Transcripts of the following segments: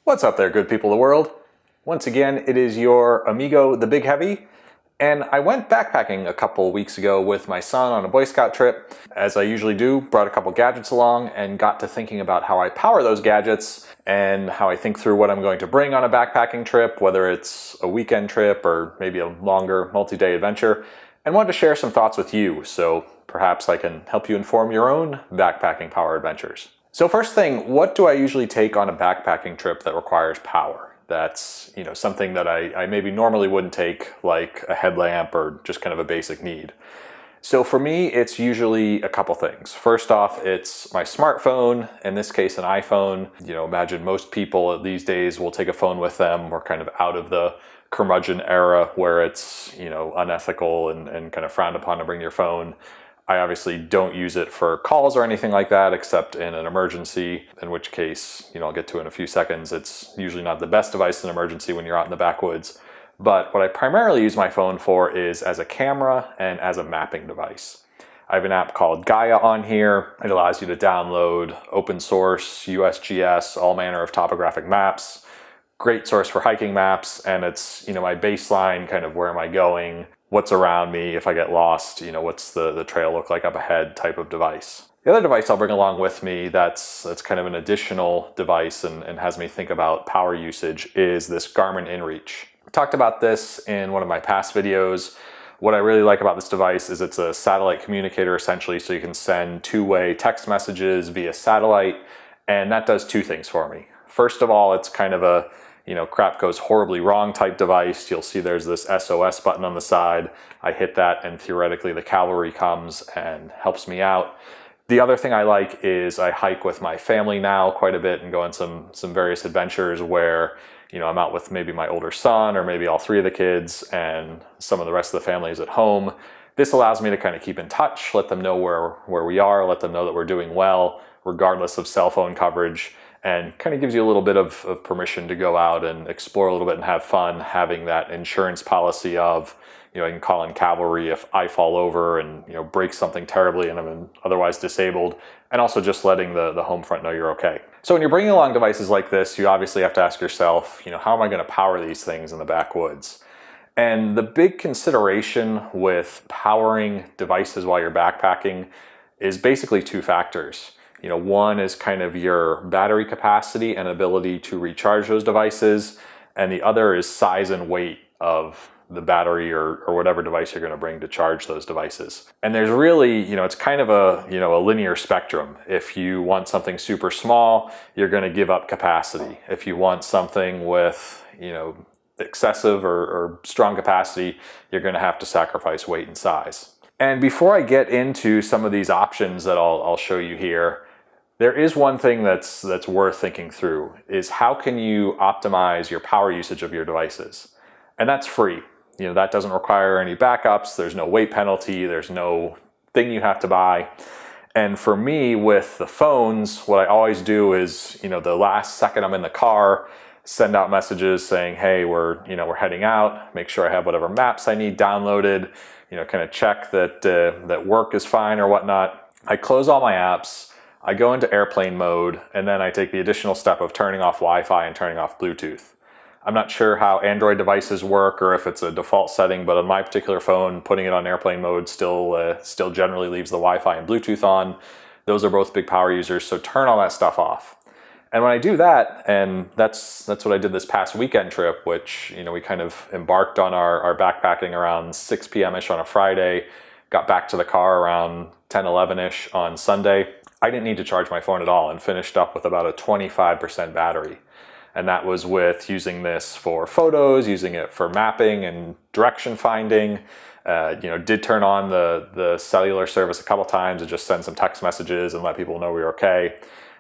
What's up there, good people of the world? Once again, it is your amigo, the Big Heavy, and I went backpacking a couple weeks ago with my son on a Boy Scout trip. As I usually do, brought a couple gadgets along and got to thinking about how I power those gadgets and how I think through what I'm going to bring on a backpacking trip, whether it's a weekend trip or maybe a longer multi-day adventure, and wanted to share some thoughts with you, so perhaps I can help you inform your own backpacking power adventures. So first thing, what do I usually take on a backpacking trip that requires power? That's, something that I maybe normally wouldn't take, like a headlamp or just kind of a basic need. So for me, it's usually a couple things. First off, it's my smartphone, in this case an iPhone. Imagine most people these days will take a phone with them. We're kind of out of the curmudgeon era where it's, unethical and kind of frowned upon to bring your phone. I obviously don't use it for calls or anything like that, except in an emergency, in which case, I'll get to in a few seconds. It's usually not the best device in an emergency when you're out in the backwoods. But what I primarily use my phone for is as a camera and as a mapping device. I have an app called Gaia on here. It allows you to download open source, USGS, all manner of topographic maps. Great source for hiking maps, and it's, my baseline, kind of where am I going, what's around me, if I get lost, what's the trail look like up ahead type of device. The other device I'll bring along with me that's kind of an additional device and has me think about power usage is this Garmin InReach. I talked about this in one of my past videos. What I really like about this device is it's a satellite communicator essentially, so you can send two-way text messages via satellite, and that does two things for me. First of all, it's kind of a crap goes horribly wrong type device. You'll see there's this SOS button on the side. I hit that and theoretically the cavalry comes and helps me out. The other thing I like is I hike with my family now quite a bit and go on some various adventures where I'm out with maybe my older son or maybe all three of the kids and some of the rest of the family is at home. This allows me to kind of keep in touch, let them know where we are, let them know that we're doing well regardless of cell phone coverage, and kind of gives you a little bit of permission to go out and explore a little bit and have fun, having that insurance policy of, I can call in cavalry if I fall over and, break something terribly and I'm otherwise disabled, and also just letting the home front know you're okay. So when you're bringing along devices like this, you obviously have to ask yourself, how am I going to power these things in the backwoods? And the big consideration with powering devices while you're backpacking is basically two factors. One is kind of your battery capacity and ability to recharge those devices, and the other is size and weight of the battery or whatever device you're going to bring to charge those devices. And there's really, it's kind of a linear spectrum. If you want something super small, you're going to give up capacity. If you want something with, excessive or strong capacity, you're going to have to sacrifice weight and size. And before I get into some of these options that I'll show you here, there is one thing that's worth thinking through, is how can you optimize your power usage of your devices? And that's free. That doesn't require any backups, there's no weight penalty, there's no thing you have to buy. And for me, with the phones, what I always do is, the last second I'm in the car, send out messages saying, hey, we're heading out, make sure I have whatever maps I need downloaded, kind of check that work is fine or whatnot. I close all my apps, I go into airplane mode, and then I take the additional step of turning off Wi-Fi and turning off Bluetooth. I'm not sure how Android devices work or if it's a default setting, but on my particular phone, putting it on airplane mode still generally leaves the Wi-Fi and Bluetooth on. Those are both big power users, so turn all that stuff off. And when I do that, and that's what I did this past weekend trip, which we kind of embarked on our backpacking around 6 p.m.-ish on a Friday, got back to the car around 10, 11-ish on Sunday. I didn't need to charge my phone at all and finished up with about a 25% battery. And that was with using this for photos, using it for mapping and direction finding. Did turn on the cellular service a couple times to just send some text messages and let people know we were okay.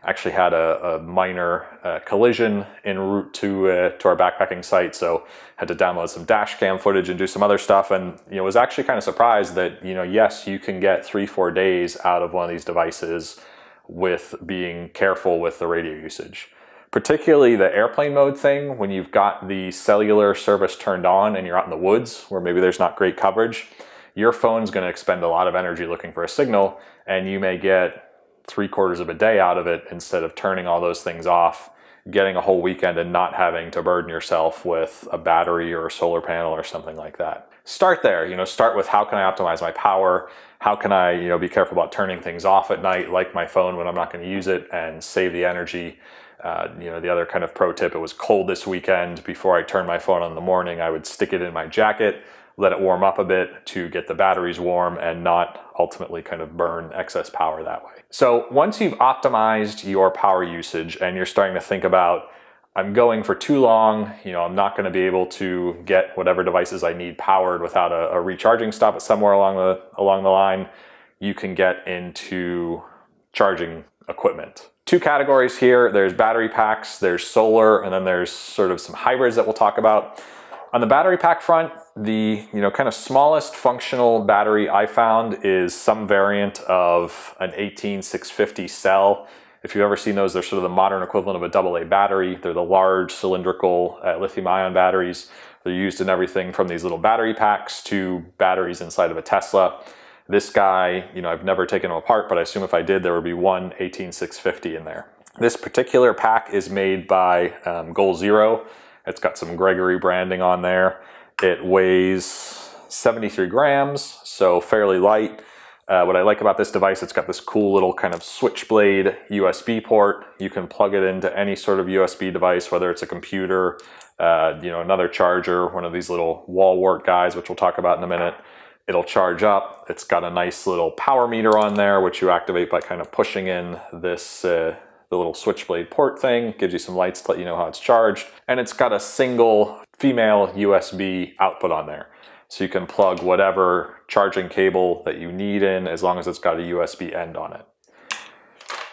Actually had a minor collision en route to our backpacking site, so had to download some dash cam footage and do some other stuff, and was actually kind of surprised that yes, you can get 3-4 days out of one of these devices with being careful with the radio usage. Particularly the airplane mode thing, when you've got the cellular service turned on and you're out in the woods where maybe there's not great coverage, your phone's going to expend a lot of energy looking for a signal, and you may get 3/4 of a day out of it instead of turning all those things off, getting a whole weekend and not having to burden yourself with a battery or a solar panel or something like that. Start there, start with how can I optimize my power? How can I, be careful about turning things off at night, like my phone when I'm not going to use it, and save the energy. The other kind of pro tip, it was cold this weekend. Before I turned my phone on in the morning, I would stick it in my jacket, let it warm up a bit to get the batteries warm and not ultimately kind of burn excess power that way. So once you've optimized your power usage and you're starting to think about, I'm going for too long, I'm not going to be able to get whatever devices I need powered without a recharging stop at somewhere along the line, you can get into charging equipment. Two categories here. There's battery packs, there's solar, and then there's sort of some hybrids that we'll talk about. On the battery pack front, the kind of smallest functional battery I found is some variant of an 18650 cell. If you've ever seen those, they're sort of the modern equivalent of a AA battery. They're the large cylindrical lithium-ion batteries. They're used in everything from these little battery packs to batteries inside of a Tesla. This guy, I've never taken them apart, but I assume if I did, there would be one 18650 in there. This particular pack is made by Goal Zero. It's got some Gregory branding on there. It weighs 73 grams, so fairly light. What I like about this device, it's got this cool little kind of switchblade USB port. You can plug it into any sort of USB device, whether it's a computer, another charger, one of these little wall wart guys, which we'll talk about in a minute. It'll charge up. It's got a nice little power meter on there, which you activate by kind of pushing in this the little switchblade port thing. Gives you some lights to let you know how it's charged. And it's got a single female USB output on there. So you can plug whatever charging cable that you need in, as long as it's got a USB end on it.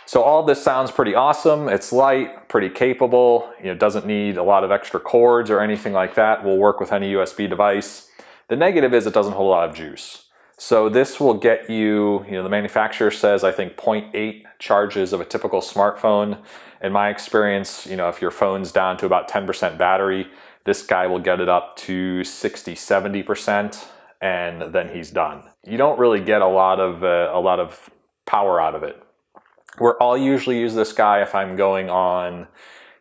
So all this sounds pretty awesome. It's light, pretty capable. It doesn't need a lot of extra cords or anything like that. Will work with any USB device. The negative is it doesn't hold a lot of juice. So this will get you, the manufacturer says, I think 0.8 charges of a typical smartphone. In my experience, if your phone's down to about 10% battery, this guy will get it up to 60–70%, and then he's done. You don't really get a lot of power out of it. Where I'll usually use this guy if I'm going on,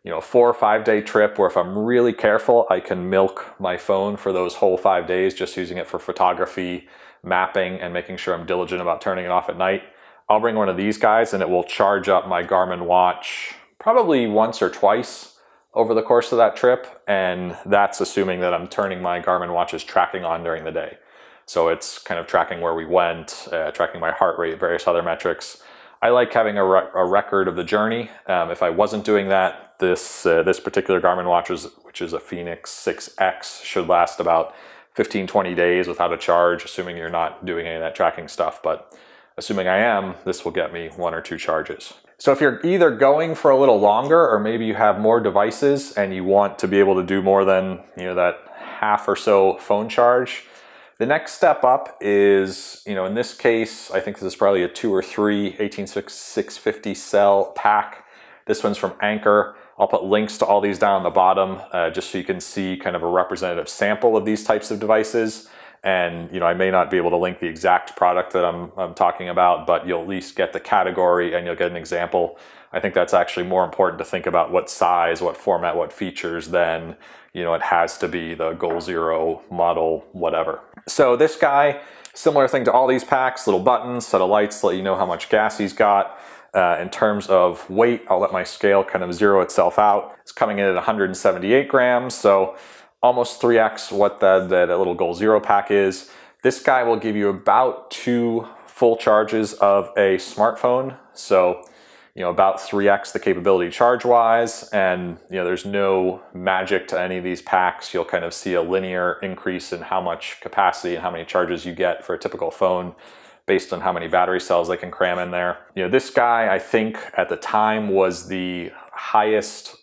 a 4 or 5 day trip, where if I'm really careful, I can milk my phone for those whole 5 days, just using it for photography, mapping, and making sure I'm diligent about turning it off at night. I'll bring one of these guys and it will charge up my Garmin watch probably once or twice over the course of that trip, and that's assuming that I'm turning my Garmin watch's tracking on during the day. So it's kind of tracking where we went, tracking my heart rate, various other metrics. I like having a record of the journey. If I wasn't doing that, this particular Garmin watch, which is a Phoenix 6X, should last about 15–20 days without a charge, assuming you're not doing any of that tracking stuff. But assuming I am, this will get me 1 or 2 charges. So if you're either going for a little longer, or maybe you have more devices and you want to be able to do more than that half or so phone charge, the next step up is, in this case, I think this is probably a 2 or 3 18650 cell pack. This one's from Anker. I'll put links to all these down on the bottom, just so you can see kind of a representative sample of these types of devices. And I may not be able to link the exact product that I'm talking about, but you'll at least get the category and you'll get an example. I think that's actually more important to think about what size, what format, what features than, it has to be the Goal Zero model, whatever. So this guy, similar thing to all these packs, little buttons, set of lights to let you know how much gas he's got. In terms of weight, I'll let my scale kind of zero itself out. It's coming in at 178 grams, so almost 3x what that little Goal Zero pack is. This guy will give you about 2 full charges of a smartphone. So, about 3x the capability charge-wise, and there's no magic to any of these packs. You'll kind of see a linear increase in how much capacity and how many charges you get for a typical phone based on how many battery cells they can cram in there. This guy, I think at the time, was the highest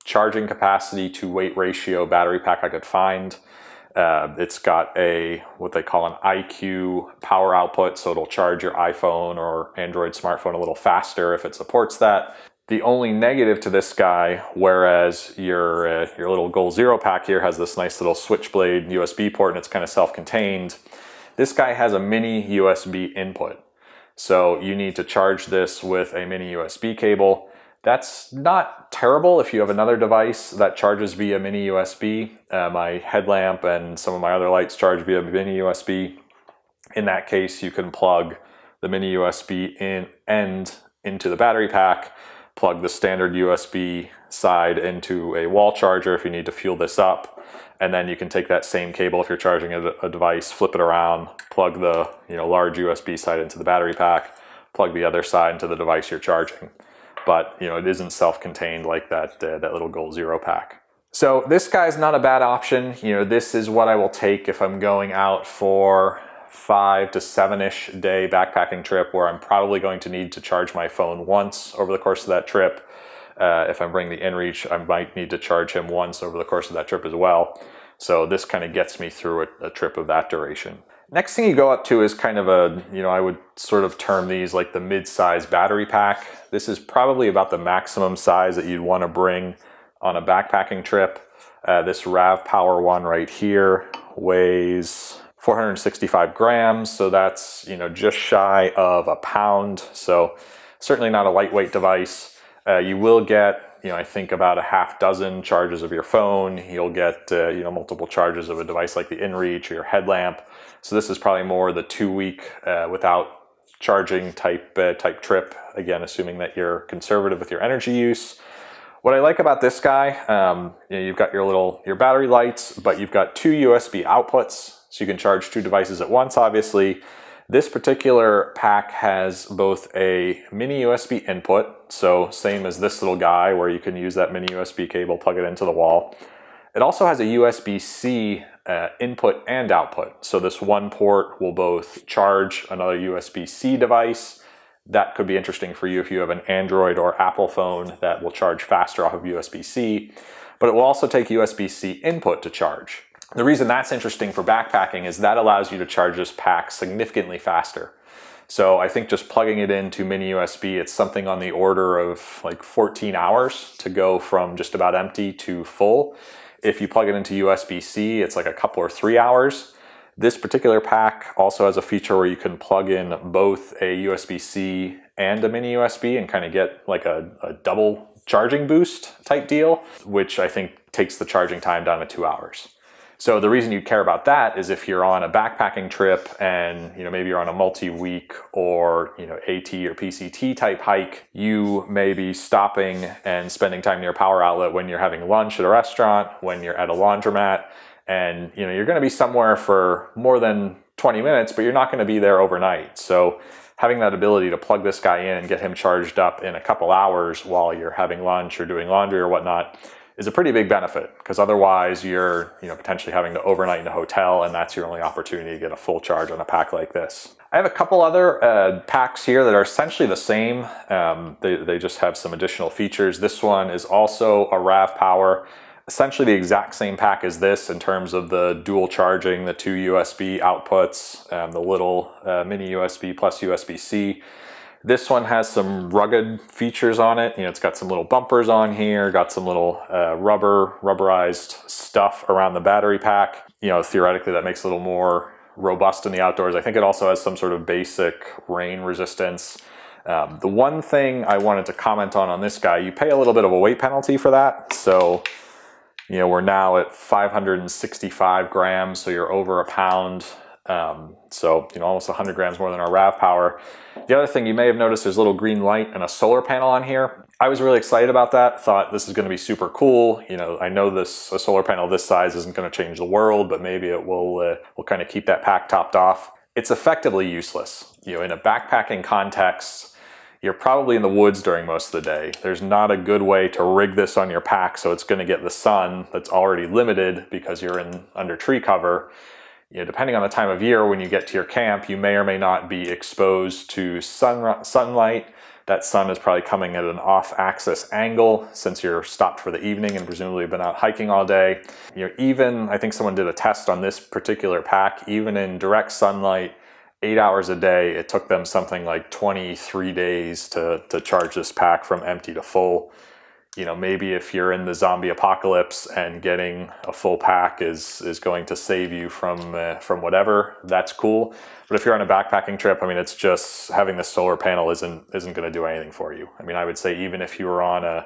charging capacity to weight ratio battery pack I could find. It's got what they call an IQ power output, so it'll charge your iPhone or Android smartphone a little faster if it supports that. The only negative to this guy, whereas your little Goal Zero pack here has this nice little switchblade USB port and it's kind of self-contained, this guy has a mini USB input. So you need to charge this with a mini USB cable. That's not terrible if you have another device that charges via mini USB. My headlamp and some of my other lights charge via mini USB. In that case, you can plug the mini USB end into the battery pack, plug the standard USB side into a wall charger if you need to fuel this up, and then you can take that same cable if you're charging a device, flip it around, plug the large USB side into the battery pack, plug the other side into the device you're charging. But it isn't self-contained like that little Goal Zero pack. So this guy's not a bad option. This is what I will take if I'm going out for 5 to 7-ish day backpacking trip where I'm probably going to need to charge my phone once over the course of that trip. If I'm bringing the inReach, I might need to charge him once over the course of that trip as well. So this kind of gets me through a trip of that duration. Next thing you go up to is kind of I would sort of term these like the mid-size battery pack. This is probably about the maximum size that you'd want to bring on a backpacking trip. This RAV Power one right here weighs 465 grams, so that's just shy of a pound. So certainly not a lightweight device. You will get I think about a half dozen charges of your phone. You'll get multiple charges of a device like the inReach or your headlamp. So this is probably more the 2-week without charging type trip. Again, assuming that you're conservative with your energy use. What I like about this guy, you've got your battery lights, but you've got 2 USB outputs, so you can charge 2 devices at once. Obviously, this particular pack has both a mini USB input, so same as this little guy where you can use that mini USB cable, plug it into the wall. It also has a USB-C input and output. So this one port will both charge another USB-C device. That could be interesting for you if you have an Android or Apple phone that will charge faster off of USB-C, but it will also take USB-C input to charge. The reason that's interesting for backpacking is that allows you to charge this pack significantly faster. So I think just plugging it into mini USB, it's something on the order of like 14 hours to go from just about empty to full. If you plug it into USB-C, it's like a couple or 3 hours. This particular pack also has a feature where you can plug in both a USB-C and a mini USB and kind of get like a double charging boost type deal, which I think takes the charging time down to 2 hours. So the reason you care about that is if you're on a backpacking trip and maybe you're on a multi-week or AT or PCT type hike, you may be stopping and spending time near a power outlet when you're having lunch at a restaurant, when you're at a laundromat, and you're going to be somewhere for more than 20 minutes, but you're not going to be there overnight. So having that ability to plug this guy in and get him charged up in a couple hours while you're having lunch or doing laundry or whatnot is a pretty big benefit, because otherwise you're potentially having to overnight in a hotel, and that's your only opportunity to get a full charge on a pack like this. I have a couple other packs here that are essentially the same. They just have some additional features. This one is also a RAV Power, essentially the exact same pack as this in terms of the dual charging, the 2 USB outputs, the little mini USB plus USB-C. This one has some rugged features on it. It's got some little bumpers on here, got some little rubberized stuff around the battery pack. Theoretically that makes it a little more robust in the outdoors. I think it also has some sort of basic rain resistance. The one thing I wanted to comment on this guy, you pay a little bit of a weight penalty for that. So, we're now at 565 grams, so you're over a pound. So, almost 100 grams more than our RAV Power. The other thing you may have noticed, there's a little green light and a solar panel on here. I was really excited about that. Thought this is going to be super cool. I know a solar panel this size isn't going to change the world, but maybe it will kind of keep that pack topped off. It's effectively useless. In a backpacking context, you're probably in the woods during most of the day. There's not a good way to rig this on your pack so it's going to get the sun that's already limited because you're under tree cover. Depending on the time of year when you get to your camp, you may or may not be exposed to sunlight. That sun is probably coming at an off-axis angle since you're stopped for the evening and presumably been out hiking all day. I think someone did a test on this particular pack, even in direct sunlight, 8 hours a day, it took them something like 23 days to charge this pack from empty to full. You know, maybe if you're in the zombie apocalypse and getting a full pack is going to save you from whatever, that's cool. But if you're on a backpacking trip, I mean, it's just having the solar panel isn't going to do anything for you. I mean, I would say even if you were on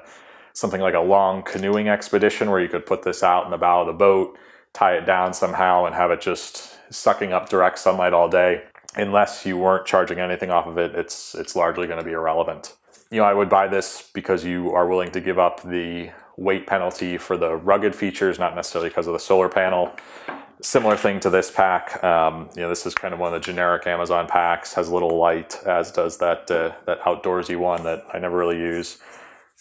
something like a long canoeing expedition where you could put this out in the bow of the boat, tie it down somehow and have it just sucking up direct sunlight all day, unless you weren't charging anything off of it, it's largely going to be irrelevant. You know, I would buy this because you are willing to give up the weight penalty for the rugged features, not necessarily because of the solar panel. Similar thing to this pack. You know, this is kind of one of the generic Amazon packs, has a little light, as does that outdoorsy one that I never really use.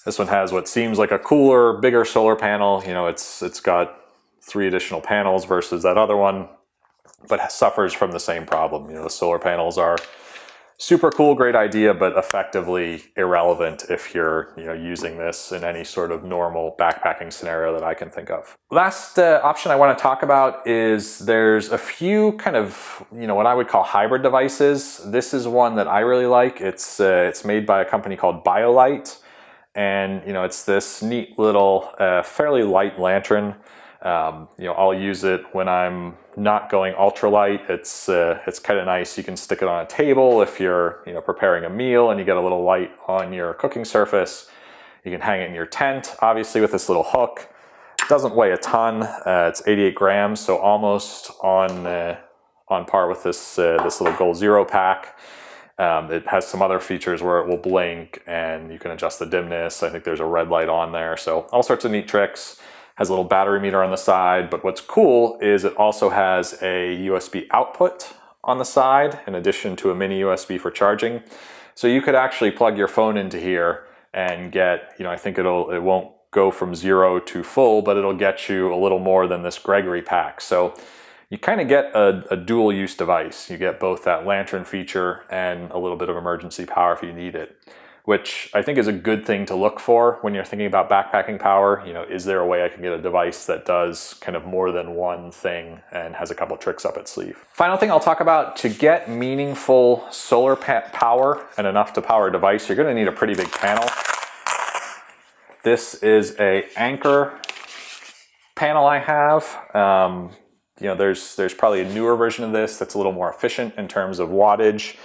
This one has what seems like a cooler, bigger solar panel. You know, it's got 3 additional panels versus that other one, but suffers from the same problem. You know, the solar panels are super cool, great idea, but effectively irrelevant if you're, you know, using this in any sort of normal backpacking scenario that I can think of. Last option I want to talk about is there's a few kind of, you know, what I would call hybrid devices. This is one that I really like. It's made by a company called BioLite, and you know, it's this neat little fairly light lantern. You know, I'll use it when I'm not going ultralight. It's kind of nice. You can stick it on a table if you're, you know, preparing a meal and you get a little light on your cooking surface. You can hang it in your tent, obviously, with this little hook. It doesn't weigh a ton. It's 88 grams, so almost on par with this little Goal Zero pack. It has some other features where it will blink and you can adjust the dimness. I think there's a red light on there, so all sorts of neat tricks. Has a little battery meter on the side, but what's cool is it also has a USB output on the side in addition to a mini USB for charging. So you could actually plug your phone into here and get, you know, I think it won't go from 0 to full, but it'll get you a little more than this Gregory pack. So you kind of get a dual use device. You get both that lantern feature and a little bit of emergency power if you need it, which I think is a good thing to look for when you're thinking about backpacking power. You know, is there a way I can get a device that does kind of more than one thing and has a couple tricks up its sleeve? Final thing I'll talk about, to get meaningful solar power and enough to power a device, you're gonna need a pretty big panel. This is a Anchor panel I have. You know, there's probably a newer version of this that's a little more efficient in terms of wattage.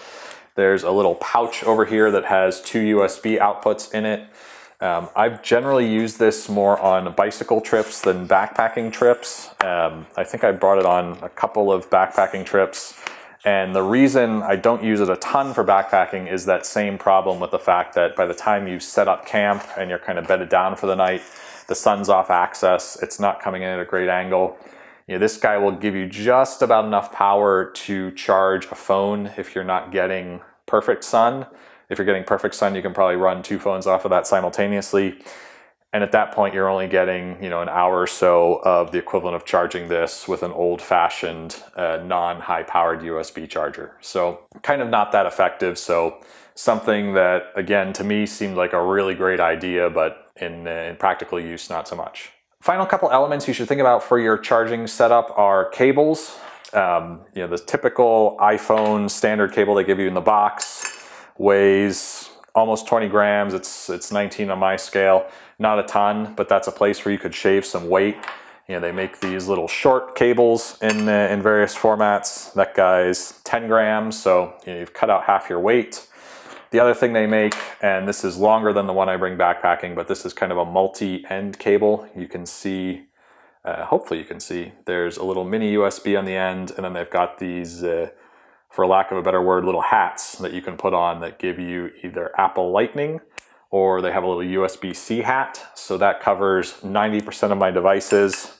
There's a little pouch over here that has 2 USB outputs in it. I've generally used this more on bicycle trips than backpacking trips. I think I brought it on a couple of backpacking trips. And the reason I don't use it a ton for backpacking is that same problem with the fact that by the time you set up camp and you're kind of bedded down for the night, the sun's off axis, it's not coming in at a great angle. You know, this guy will give you just about enough power to charge a phone if you're not getting perfect sun. If you're getting perfect sun, you can probably run 2 phones off of that simultaneously. And at that point, you're only getting, you know, an hour or so of the equivalent of charging this with an old-fashioned, non-high-powered USB charger. So kind of not that effective. So something that, again, to me seemed like a really great idea, but in practical use, not so much. Final couple elements you should think about for your charging setup are cables. You know, the typical iPhone standard cable they give you in the box weighs almost 20 grams. It's 19 on my scale. Not a ton, but that's a place where you could shave some weight. You know, they make these little short cables in various formats. That guy's 10 grams, so you know, you've cut out half your weight. The other thing they make, and this is longer than the one I bring backpacking, but this is kind of a multi-end cable. You can see, hopefully you can see, there's a little mini USB on the end, and then they've got these, for lack of a better word, little hats that you can put on that give you either Apple Lightning, or they have a little USB-C hat. So that covers 90% of my devices.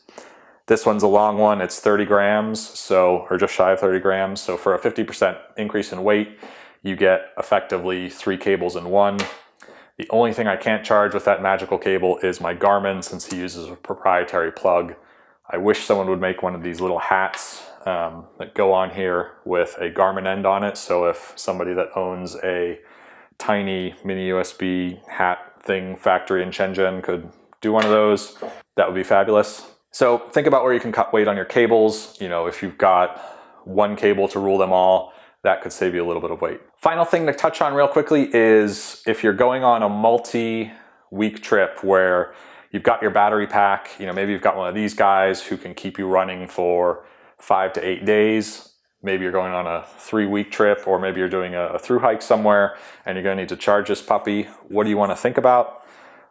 This one's a long one, it's 30 grams, so, or just shy of 30 grams. So for a 50% increase in weight, you get effectively 3 cables in one. The only thing I can't charge with that magical cable is my Garmin, since he uses a proprietary plug. I wish someone would make one of these little hats that go on here with a Garmin end on it. So if somebody that owns a tiny mini USB hat thing factory in Shenzhen could do one of those, that would be fabulous. So think about where you can cut weight on your cables. You know, if you've got one cable to rule them all, that could save you a little bit of weight. Final thing to touch on real quickly is if you're going on a multi week trip where you've got your battery pack, maybe you've got one of these guys who can keep you running for 5 to 8 days. Maybe you're going on a 3-week trip, or maybe you're doing a through hike somewhere and you're going to need to charge this puppy. What do you want to think about?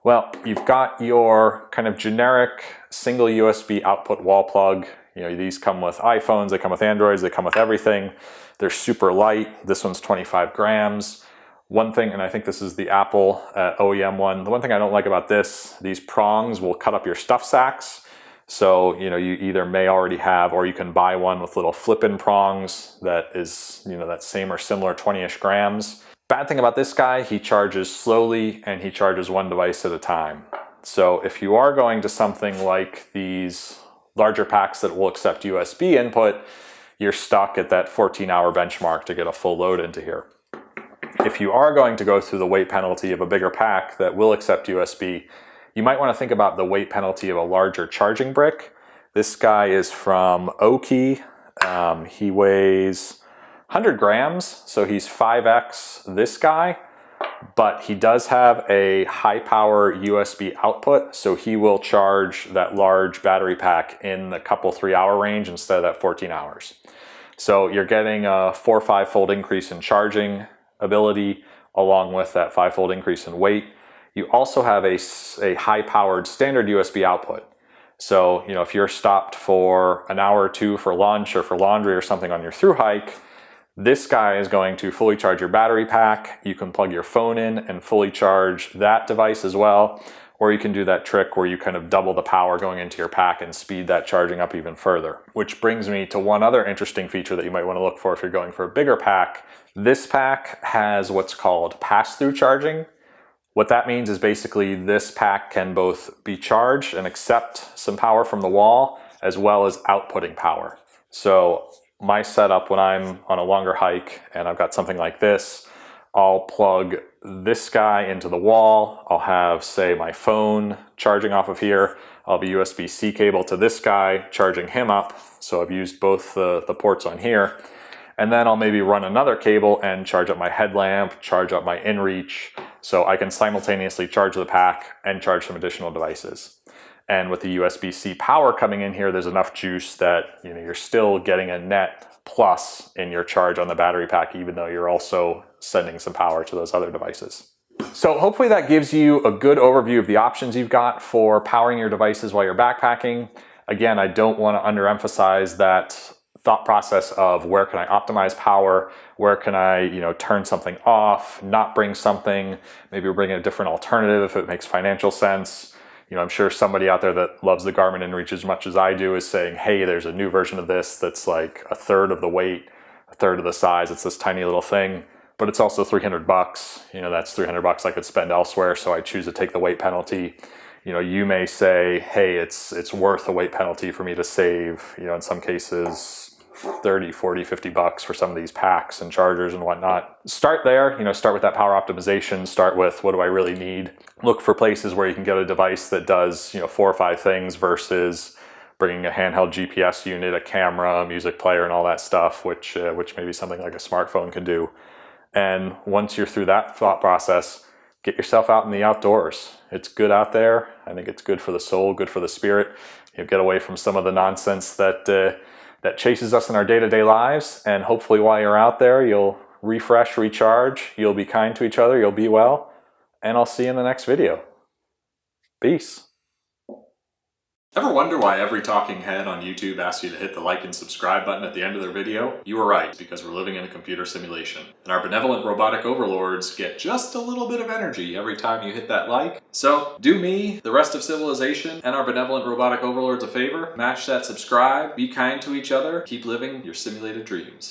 Well, you've got your kind of generic single USB output wall plug. These come with iPhones, they come with Androids, they come with everything. They're super light. This one's 25 grams. One thing, and I think this is the Apple OEM one, the one thing I don't like about this, these prongs will cut up your stuff sacks. So, you either may already have, or you can buy one with little flip-in prongs that is, that same or similar 20-ish grams. Bad thing about this guy, he charges slowly and he charges one device at a time. So if you are going to something like these larger packs that will accept USB input, you're stuck at that 14-hour benchmark to get a full load into here. If you are going to go through the weight penalty of a bigger pack that will accept USB, you might want to think about the weight penalty of a larger charging brick. This guy is from Oki. He weighs 100 grams, so he's 5x this guy, but he does have a high power USB output, so he will charge that large battery pack in the couple 3-hour range instead of that 14 hours. So you're getting a 4 or 5-fold increase in charging ability along with that 5-fold increase in weight. You also have a high-powered standard USB output. So, if you're stopped for an hour or two for lunch or for laundry or something on your through hike, this guy is going to fully charge your battery pack. You can plug your phone in and fully charge that device as well. Or you can do that trick where you kind of double the power going into your pack and speed that charging up even further. Which brings me to one other interesting feature that you might want to look for if you're going for a bigger pack. This pack has what's called pass-through charging. What that means is basically this pack can both be charged and accept some power from the wall as well as outputting power. So my setup when I'm on a longer hike and I've got something like this, I'll plug this guy into the wall. I'll have, say, my phone charging off of here. I'll have a USB-C cable to this guy, charging him up. So I've used both the ports on here. And then I'll maybe run another cable and charge up my headlamp, charge up my inReach, so I can simultaneously charge the pack and charge some additional devices. And with the USB-C power coming in here, there's enough juice that you're still getting a net plus in your charge on the battery pack, even though you're also sending some power to those other devices. So hopefully that gives you a good overview of the options you've got for powering your devices while you're backpacking. Again, I don't want to underemphasize that thought process of where can I optimize power, where can I turn something off, not bring something, maybe bring a different alternative if it makes financial sense. I'm sure somebody out there that loves the Garmin inReach as much as I do is saying, hey, there's a new version of this that's like a third of the weight, a third of the size. It's this tiny little thing, but it's also $300. That's $300 I could spend elsewhere, so I choose to take the weight penalty. You may say, hey, it's worth a weight penalty for me to save, in some cases, 30, 40, 50 bucks for some of these packs and chargers and whatnot. Start there, start with that power optimization, start with what do I really need? Look for places where you can get a device that does, 4 or 5 things versus bringing a handheld GPS unit, a camera, a music player and all that stuff, which maybe something like a smartphone can do. And once you're through that thought process, get yourself out in the outdoors. It's good out there. I think it's good for the soul, good for the spirit. Get away from some of the nonsense that chases us in our day-to-day lives, and hopefully while you're out there, you'll refresh, recharge, you'll be kind to each other, you'll be well, and I'll see you in the next video. Peace. Ever wonder why every talking head on YouTube asks you to hit the like and subscribe button at the end of their video? You were right, because we're living in a computer simulation. And our benevolent robotic overlords get just a little bit of energy every time you hit that like. So, do me, the rest of civilization, and our benevolent robotic overlords a favor. Mash that subscribe, be kind to each other, keep living your simulated dreams.